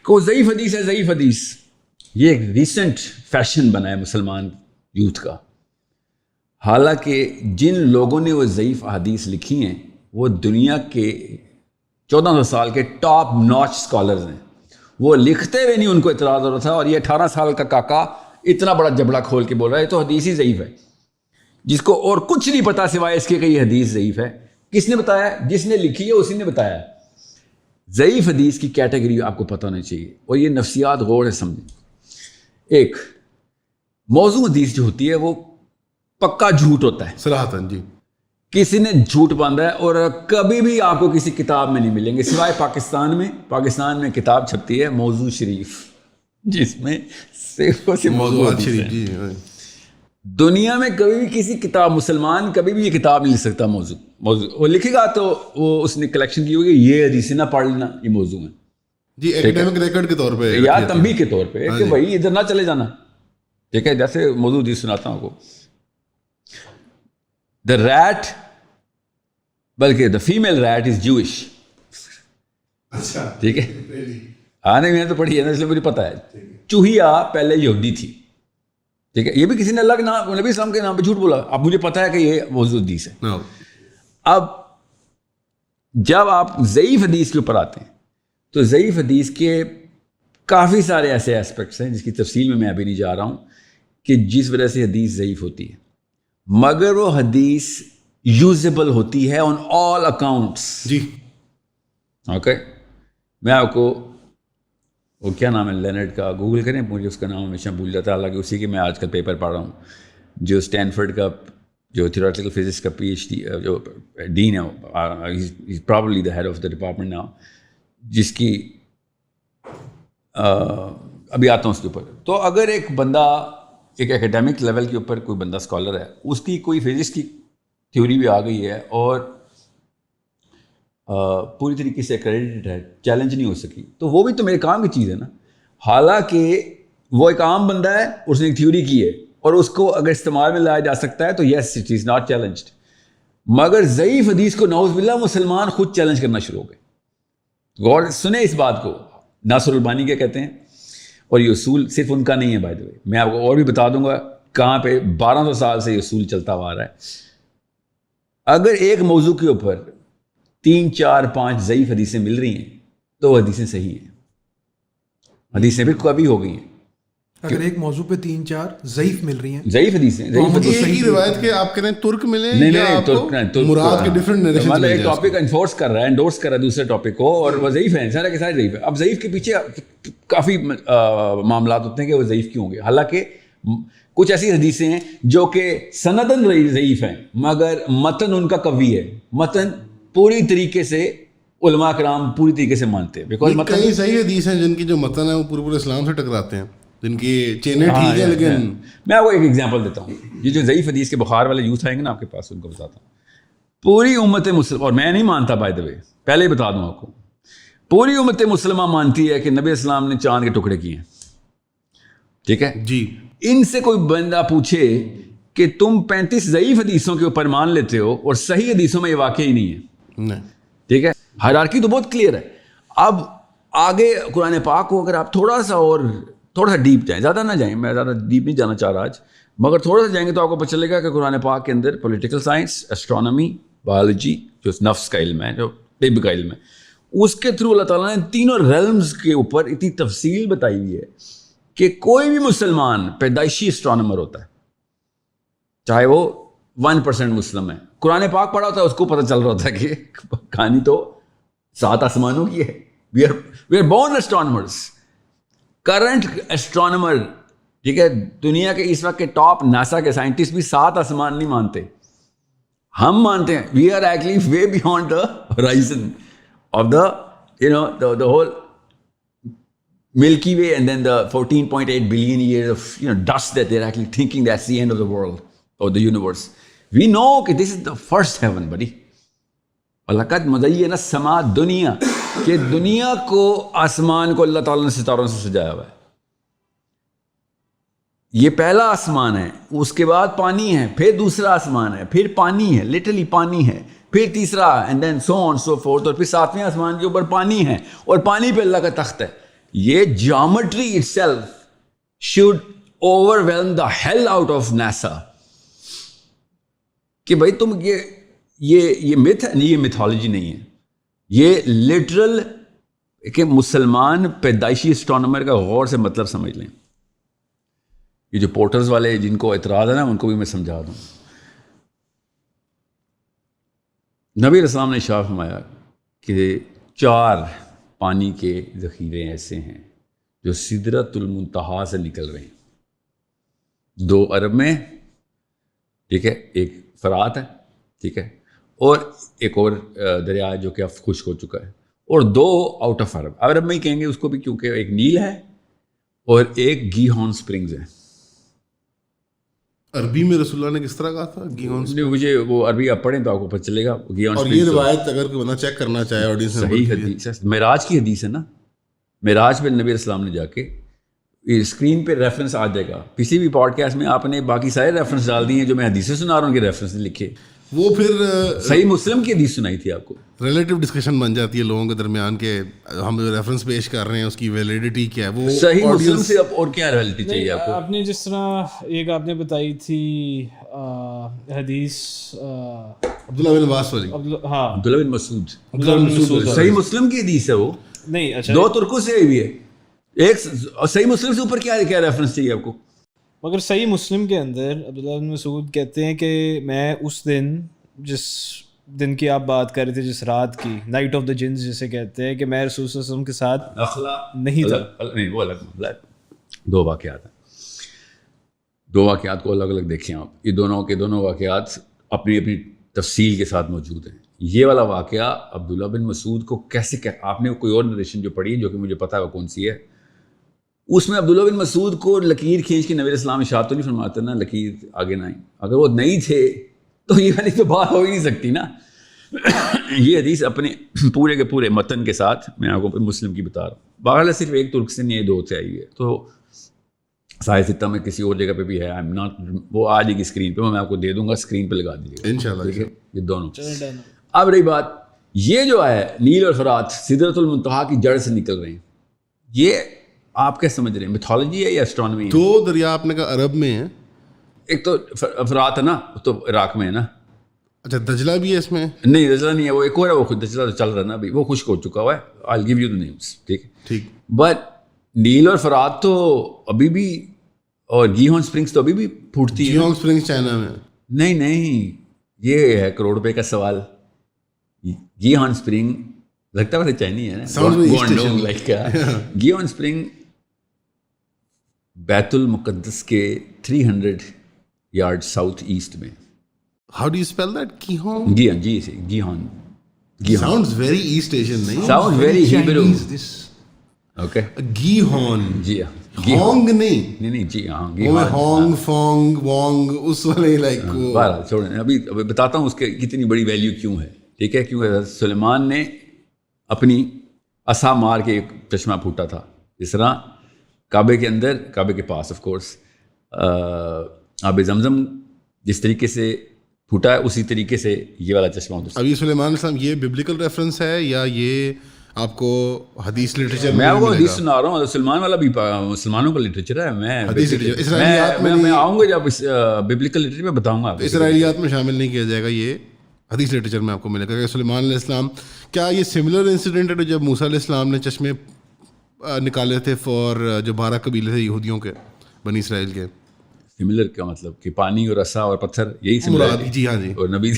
کو ضعیف حدیث ہے ضعیف حدیث. یہ ایک ریسنٹ فیشن بنا ہے مسلمان یوتھ کا. حالانکہ جن لوگوں نے وہ ضعیف احادیث لکھی ہیں وہ دنیا کے 1400 سال کے ٹاپ ناچ اسکالرز ہیں. وہ لکھتے ہوئے نہیں ان کو اعتراض ہو رہا تھا, اور یہ 18 سال کا کاکا اتنا بڑا جبڑا کھول کے بول رہا ہے یہ تو حدیث ہی ضعیف ہے, جس کو اور کچھ نہیں پتا سوائے اس کے کہ یہ حدیث ضعیف ہے. کس نے بتایا؟ جس نے لکھی ہے اسی نے بتایا. ضعیف حدیث کی کیٹیگری آپ کو پتہ ہونا چاہیے, اور یہ نفسیات غور سے سمجھیں. ایک موضوع حدیث جو ہوتی ہے وہ پکا جھوٹ ہوتا ہے, صراحتاً جی, کسی نے جھوٹ باندھا ہے, اور کبھی بھی آپ کو کسی کتاب میں نہیں ملیں گے سوائے پاکستان میں کتاب چھپتی ہے موضوع شریف, جس میں صرف موضوع شریف جی. دنیا میں کبھی بھی کسی کتاب, مسلمان کبھی بھی یہ کتاب نہیں لکھ سکتا موضوع وہ لکھے گا تو وہ اس نے کلیکشن کی ہوگی یہ حدیث نہ پڑھ لینا, یہ موضوع ہے جی, ایکڈیمک ریکارڈ کے طور پہ یا تنبیہ کے طور پہ کہ بھائی ادھر نہ چلے جانا. ٹھیک ہے, جیسے موضوع حدیث سناتا ہوں آپ کو. دا ریٹ, بلکہ دا فیمیل ریٹ از جوش. اچھا ٹھیک ہے, نہیں میں نے تو پڑھی ہے نا, اس لیے مجھے پتا ہے. چوہیا پہلے یہودی تھی. ٹھیک ہے, یہ بھی کسی نے اللہ کے نام, نبی اسلام کے نام پہ جھوٹ بولا. اب مجھے پتا ہے کہ یہ موضوع حدیث ہے. اب جب آپ ضعیف حدیث کے اوپر آتے ہیں تو ضعیف حدیث کے کافی سارے ایسے ایسپیکٹس ہیں جس کی تفصیل میں ابھی نہیں جا رہا ہوں, کہ جس وجہ سے حدیث ضعیف ہوتی ہے, مگر وہ حدیث یوزیبل ہوتی ہے آن آل اکاؤنٹس. جی اوکے, میں آپ کو وہ کیا نام ہے لینرڈ کا, گوگل کریں, مجھے اس کا نام ہمیشہ بھول جاتا ہے, حالانکہ اسی کے میں آج کل پیپر پڑھ رہا ہوں, جو اسٹینفرڈ کا جو تھیوریٹیکل فزکس کا پی ایچ ڈی جو ڈین ہے, probably the head of the department now, جس کی ابھی آتا ہوں اس کے اوپر. تو اگر ایک بندہ ایک اکیڈیمک لیول کے اوپر کوئی بندہ اسکالر ہے, اس کی کوئی فزکس کی تھیوری بھی آ گئی ہے اور پوری طریقے سے کریڈٹ ہے, چیلنج نہیں ہو سکی, تو وہ بھی تو میرے کام کی چیز ہے نا. حالانکہ وہ ایک عام بندہ ہے, اس نے ایک تھیوری کی ہے, اور اس کو اگر استعمال میں لایا جا سکتا ہے تو yes it is not challenged. مگر ضعیف حدیث کو نعوذ باللہ مسلمان خود چیلنج کرنا شروع ہو گئے. غور سنیں اس بات کو, ناصر البانی کیا کہتے ہیں, اور یہ اصول صرف ان کا نہیں ہے بائی دا وے, میں آپ کو اور بھی بتا دوں گا کہاں پہ 1200 سال سے یہ اصول چلتا ہوا آ رہا ہے. اگر ایک موضوع کے اوپر 3 4 5 ضعیف حدیثیں مل رہی ہیں تو وہ حدیثیں صحیح ہیں, حدیثیں بھی کبھی ہو گئی ہیں. اگر ایک موضوع پہ 3 4 ضعیف مل رہی ہیں, ضعیف حدیثیں, صحیح روایت کے آپ کہتے ہیں ترک ملے یا آپ کو مراد کے ڈفرنٹ نریشن, مطلب ایک ٹاپک انفورس کر رہا ہے, انڈورس کر رہا ہے دوسرے ٹاپک کو, اور وہ ضعیف ہیں, سارے کے سارے ضعیف ہیں. اب ضعیف کے پیچھے کافی معاملات ہوتے ہیں کہ وہ ضعیف کیوں ہوں گے. حالانکہ کچھ ایسی حدیثیں ہیں جو کہ سندن ضعیف ہیں مگر متن ان کا قوی ہے, متن پوری طریقے سے علماء کرام پوری طریقے سے مانتے ہیں. بیکاز کئی صحیح حدیث ہیں جن کی جو متن ہے وہ پورے اسلام سے ٹکراتے ہیں, جن کی چینیں ٹھیک ہیں, لیکن میں آپ کو ایک ایگزامپل دیتا ہوں. یہ جو ضعیف حدیث کے بخار والے یوتھ آئیں گے نا آپ کے پاس, ان کو بتاتا ہوں. پوری امت مسلم, اور میں نہیں مانتا بائی دا وے, پہلے ہی بتا دوں آپ کو, پوری امت مسلمہ مانتی ہے کہ نبی اسلام نے چاند کے ٹکڑے کیے ہیں. ٹھیک ہے جی, ان سے کوئی بندہ پوچھے کہ تم 35 ضعیف حدیثوں کے اوپر مان لیتے ہو اور صحیح حدیثوں میں یہ واقع ہی نہیں ہے. ٹھیک ہے, ہائرارکی تو بہت کلیئر ہے. اب آگے قرآن پاک کو اگر آپ تھوڑا سا ڈیپ جائیں, زیادہ نہ جائیں, میں زیادہ ڈیپ نہیں جانا چاہ رہا آج, مگر تھوڑا سا جائیں گے تو آپ کو پتہ چلے گا کہ قرآن پاک کے اندر پولیٹیکل سائنس, اسٹرانومی, بایولوجی جو نفس کا علم ہے, جو طب کا علم ہے, اس کے تھرو اللہ تعالیٰ نے تینوں ریلمز کے اوپر اتنی تفصیل بتائی ہوئی ہے کہ کوئی بھی مسلمان پیدائشی اسٹرانومر ہوتا ہے, چاہے وہ 1% مسلم ہے, قرآن پاک پڑھا ہوتا ہے, اس کو پتہ چل رہا ہوتا ہے کہ کہانی تو 7 آسمانوں کی ہے. We are born astronomers, current astronomer. ٹھیک ہے, دنیا کے اس وقت کے ٹاپ ناسا کے سائنٹسٹ بھی 7 آسمان نہیں مانتے, ہم مانتے ہیں. We are actually way beyond the horizon of the whole Milky Way, and then the 14.8 billion years of dust that they're actually thinking that's the end of the world or the universe. We know that this is the first heaven, buddy. وَلَقَدْ مَزَيَّنَا السَّمَاءَ دُنْيَا, کہ دنیا کو, آسمان کو اللہ تعالیٰ نے ستاروں سے سجایا ہوا ہے. یہ پہلا آسمان ہے, اس کے بعد پانی ہے, پھر دوسرا آسمان ہے, پھر پانی ہے, لٹرلی پانی ہے, پھر تیسرا, and then so on so forth, اور پھر 7ویں آسمان کے اوپر پانی ہے, اور پانی پہ اللہ کا تخت ہے. یہ geometry itself should overwhelm the hell out of NASA کہ بھائی تم یہ myth ہے نہیں, یہ mythology نہیں ہے, یہ literal کہ مسلمان پیدائشی اسٹرانومر کا غور سے مطلب سمجھ لیں. یہ جو پورٹرز والے جن کو اعتراض ہے نا ان کو بھی میں سمجھا دوں. نبی علیہ السلام نے ارشاد فرمایا کہ 4 پانی کے ذخیرے ایسے ہیں جو سدرۃ المنتہا سے نکل رہے ہیں. 2 عرب میں, ٹھیک ہے, ایک فرات ہے, ٹھیک ہے, اور ایک اور دریا جو کہ اب خشک ہو چکا ہے, اور 2 آؤٹ آف عرب. عرب میں ہی کہیں گے اس کو بھی کیونکہ ایک نیل ہے اور ایک گیہون سپرنگز ہے. عربی میں رسول اللہ نے کس طرح کہا تھا گیہون؟ مجھے وہ عربی آپ پڑھیں تو آپ کو پتہ چلے گا. اور یہ روایت اگر کوئی بندہ چیک کرنا چاہے آڈینس میں, صحیح حدیث ہے, معراج کی حدیث ہے نا. معراج پہ نبی علیہ السلام نے جا کے اسکرین پہ ریفرنس آ جائے گا. کسی بھی پوڈ کاسٹ میں آپ نے باقی سارے ریفرنس ڈال دیے ہیں جو میں حدیثیں سنا رہا ہوں, کہ ریفرنس نہیں لکھے. وہ پھر صحیح مسلم کی حدیث سنائی تھی آپ کو. ریلیٹیو ڈسکشن بن جاتی ہے لوگوں کے درمیان کہ ہم جو ریفرنس پیش کر رہے ہیں اس کی ویلیڈیٹی کیا ہے. وہ صحیح مسلم سے اب اور کیا ریلیٹی چاہیے آپ کو؟ آپ نے جس طرح ایک آپ نے بتائی تھی حدیث عبداللہ بن عباس والی, ہاں عبداللہ بن مسعود, صحیح مسلم کی حدیث ہے وہ. نہیں اچھا 2 ترکوں سے ہوئی ہے. ایک صحیح مسلم سے اوپر کیا ریفرنس چاہیے آپ کو؟ مگر صحیح مسلم کے اندر عبداللہ بن مسعود کہتے ہیں کہ میں اس دن, جس دن کی آپ بات کر رہے تھے, جس رات کی, نائٹ آف دا جنز جسے کہتے ہیں, کہ میں رسول صلی اللہ علیہ وسلم کے ساتھ نہیں تھا. نہیں, وہ الگ 2 واقعات ہیں. 2 واقعات کو الگ الگ دیکھیں آپ. یہ دونوں واقعات اپنی اپنی تفصیل کے ساتھ موجود ہیں. یہ والا واقعہ عبداللہ بن مسعود کو کیسے آپ نے کوئی اور نریشن جو پڑھی ہے جو کہ مجھے پتا ہے وہ کون سی ہے, اس میں عبداللہ بن مسعود کو لکیر کھینچ کے نبی علیہ السلام ارشاد تو نہیں فرماتے نا, لکیر آگے نہ آئی. اگر وہ نہیں تھے تو یہ والی تو بات ہو ہی نہیں سکتی نا. یہ حدیث اپنے پورے کے پورے متن کے ساتھ میں آپ کو مسلم کی بتا رہا ہوں. بہرحال صرف ایک ترک سے نہیں, 2 سے آئی ہے. تو صحیح ستہ میں کسی اور جگہ پہ بھی ہے, وہ آ جائے گی اسکرین پہ, میں آپ کو دے دوں گا, اسکرین پہ لگا دیجیے گا انشاءاللہ. یہ دونوں. اب رہی بات, یہ جو ہے نیل اور فرات سدرۃ المنتہا کی جڑ سے نکل رہے ہیں, یہ آپ کیا سمجھ رہے ہیں, میتھولوجی ہے یا اسٹرانومی؟ 2 دریا آپ نے کہا عرب میں ہیں, ایک تو فرات ہے نا, تو عراق میں ہے نا. اچھا دجلہ بھی ہے اس میں؟ نہیں دجلہ نہیں ہے, وہ ایک اور ہے, وہ خود دجلہ چل رہا ہے نا ابھی, وہ خشک ہو چکا ہوا ہے. I'll give you the names, ٹھیک ہے ٹھیک. بٹ نیل اور فرات تو ابھی بھی, اور گیہون سپرنگز تو ابھی بھی پھوٹتی ہے. گیہون سپرنگز چائنا میں؟ نہیں, یہ ہے کروڑ روپے کا سوال. گیہون سپرنگ لگتا ہے چائنی ہے نا. گیہون سپرنگ بیت المقدس کے 300 یارڈ ساؤتھ ایسٹ میں. How do you spell that? Gihon? Gihon. Sounds very East Asian, نہیں? Sounds very Hebrew. Okay. Gihon. جی ہانگ نہیں. نہیں جی ہاں. ہانگ فونگ وانگ اس والے لائک. بہرحال چھوڑیں, ابھی بتاتا ہوں اس کے کتنی بڑی ویلیو کیوں ہے, ٹھیک ہے. کیونکہ سلیمان نے اپنی عصا مار کے ایک چشمہ پھوٹا تھا, جس طرح کعبے کے اندر, کعبے کے پاس آف کورس آب زمزم جس طریقے سے پھوٹا ہے, اسی طریقے سے یہ والا چشمہ ہوتا ہے. اب یہ سلیمان علیہ السلام یہ ببلیکل ریفرنس ہے یا یہ آپ کو حدیث لٹریچر؟ میں آپ کو حدیث سنا رہا ہوں, سلمان والا بھی مسلمانوں کا لٹریچر ہے. میں آؤں گا جب ببلیکل لٹریچر میں بتاؤں گا. اسرائیلیات میں شامل نہیں کیا جائے گا, یہ حدیث لٹریچر میں آپ کو ملے گا. کہ سلیمان علیہ السلام, کیا یہ سملر انسیڈنٹ ہے جب موسیٰ علیہ السلام نے چشمے نکالے تھے فور جو 12 قبیلے تھے یہودیوں کے, بنی اسرائیل کے؟ سملر کا مطلب کہ پانی اور رسا اور پتھر, یہی سملر. جی ہاں جی. اور نبی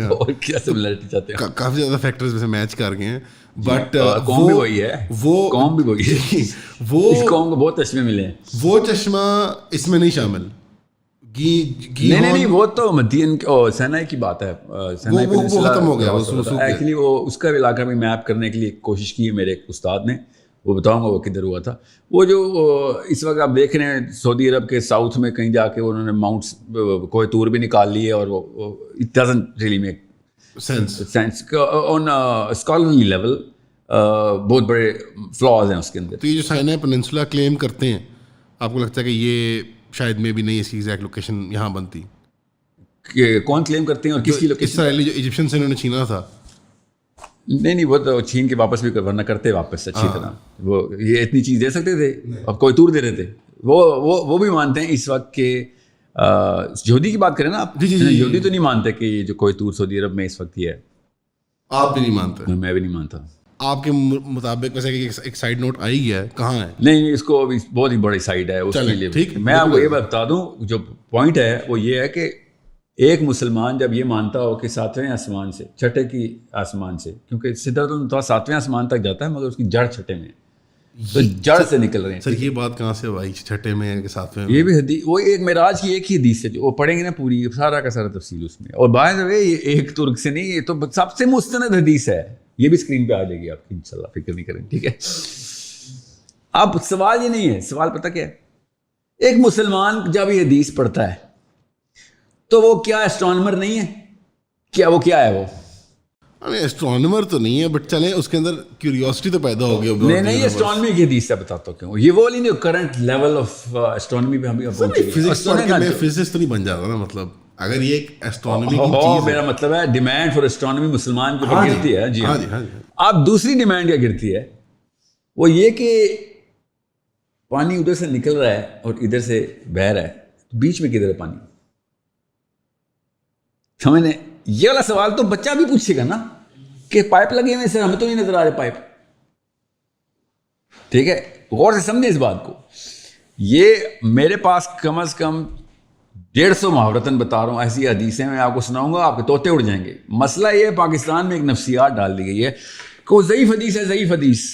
اور کیا سملرٹی چاہتے ہیں؟ کافی زیادہ فیکٹرز میں سے میچ کر گئے ہیں, بٹ قوم بھی وہی ہے, وہ قوم بھی وہی ہے, وہ اس قوم کو بہت چشمے ملے ہیں. وہ چشمہ اس میں نہیں شامل. نہیں, وہ تو مدین سینائی کی بات ہے. وہ ختم ہو گیا ایکچولی. وہ اس کا علاقہ بھی میپ کرنے کے لیے کوشش کی ہے میرے ایک استاد نے, وہ بتاؤں گا وہ کدھر ہوا تھا. وہ جو اس وقت آپ دیکھ رہے ہیں سعودی عرب کے ساؤتھ میں کہیں جا کے انہوں نے ماؤنٹس کوہ طور بھی نکال لیے, اور وہ it doesn't really make sense on scholarly level. بہت بڑے فلاز ہیں اس کے اندر. تو یہ جو سائنائی پیننسولا کلیم کرتے ہیں, آپ کو لگتا ہے کہ یہ شاید میں بھی نہیں اس کی ایگزیکٹ لوکیشن یہاں بنتی؟ کہ کون کلیم کرتے ہیں اور کس کی لوکیشن؟ اسرائیلی جو ایجپشن سے انہوں نے چھینا تھا. نہیں وہ تو چھین کے واپس بھی ورنہ کرتے واپس اچھی طرح. وہ یہ اتنی چیز دے سکتے تھے اب کوئی طور دے رہے تھے. وہ بھی مانتے ہیں اس وقت کہ یہودی کی بات کریں نا آپ, یہودی تو نہیں مانتے کہ یہ جو کوئی طور سعودی عرب میں اس وقت یہ ہے. آپ بھی نہیں مانتے؟ میں بھی نہیں مانتا. آپ کے مطابق ویسے ایک سائڈ نوٹ آئی گیا ہے, کہاں ہے؟ نہیں اس کو بہت ہی بڑی سائڈ ہے اس کے لیے. ٹھیک, میں آپ کو یہ بتا دوں جو پوائنٹ ہے وہ یہ ہے کہ ایک مسلمان جب یہ مانتا ہو کہ 7ویں آسمان سے, چھٹے کی آسمان سے, کیونکہ سدرۃ المنتہا 7ویں آسمان تک جاتا ہے مگر اس کی جڑ چھٹے میں ہے, تو جڑ سے نکل رہے ہیں. سر یہ بات کہاں سے بھائی, چھٹے میں ہے کہ 7ویں میں؟ یہ بھی حدیث, وہ ایک معراج کی ایک ہی حدیث ہے جو وہ پڑھیں گے نا پوری سارا کا سارا تفصیل اس میں. اور بائی دا وے یہ ایک ترک سے نہیں, یہ تو سب سے مستند حدیث ہے. یہ بھی اسکرین پہ آ جائے گی آپ کی انشاءاللہ, فکر نہیں کریں, ٹھیک ہے. اب سوال یہ نہیں ہے, سوال پتہ کیا ہے, ایک مسلمان جب یہ حدیث پڑھتا ہے تو وہ کیا ایسٹرانومر نہیں ہے, کیا وہ کیا ہے, وہ ایسٹرانومر تو نہیں ہے, بٹ چلیں اس کے اندر کیوریوسٹی تو پیدا ہو گیا. نہیں ایسٹرانومی کی حدیث سے بتاتا ہوں کیوں, یہ وہ نہیں کرنٹ لیول آف ایسٹرانومی پہ ہم فزکس پڑھ کے میں فزسٹ تو نہیں بن جاتا نا, مطلب اگر یہ ایک ایسٹرانومی کی چیز ہے. میرا مطلب ہے ڈیمانڈ فار ایسٹرانومی مسلمان کے اوپر گرتی ہے. جی ہاں. اب دوسری ڈیمانڈ کیا گرتی ہے, وہ یہ کہ پانی ادھر سے نکل رہا ہے اور ادھر سے بہہ رہا ہے, بیچ میں کدھر ہے پانی؟ سمجھنے یہ والا سوال تو بچہ بھی پوچھے گا نا کہ پائپ لگے ہوئے سر, ہمیں تو نہیں نظر آ رہے پائپ. ٹھیک ہے, غور سے سمجھیں اس بات کو. یہ میرے پاس کم از کم 150 محاورتاً بتا رہا ہوں ایسی حدیثیں میں آپ کو سناؤں گا, آپ کے طوطے اڑ جائیں گے. مسئلہ یہ پاکستان میں ایک نفسیات ڈال دی گئی ہے کہ وہ ضعیف حدیث ہے, ضعیف حدیث.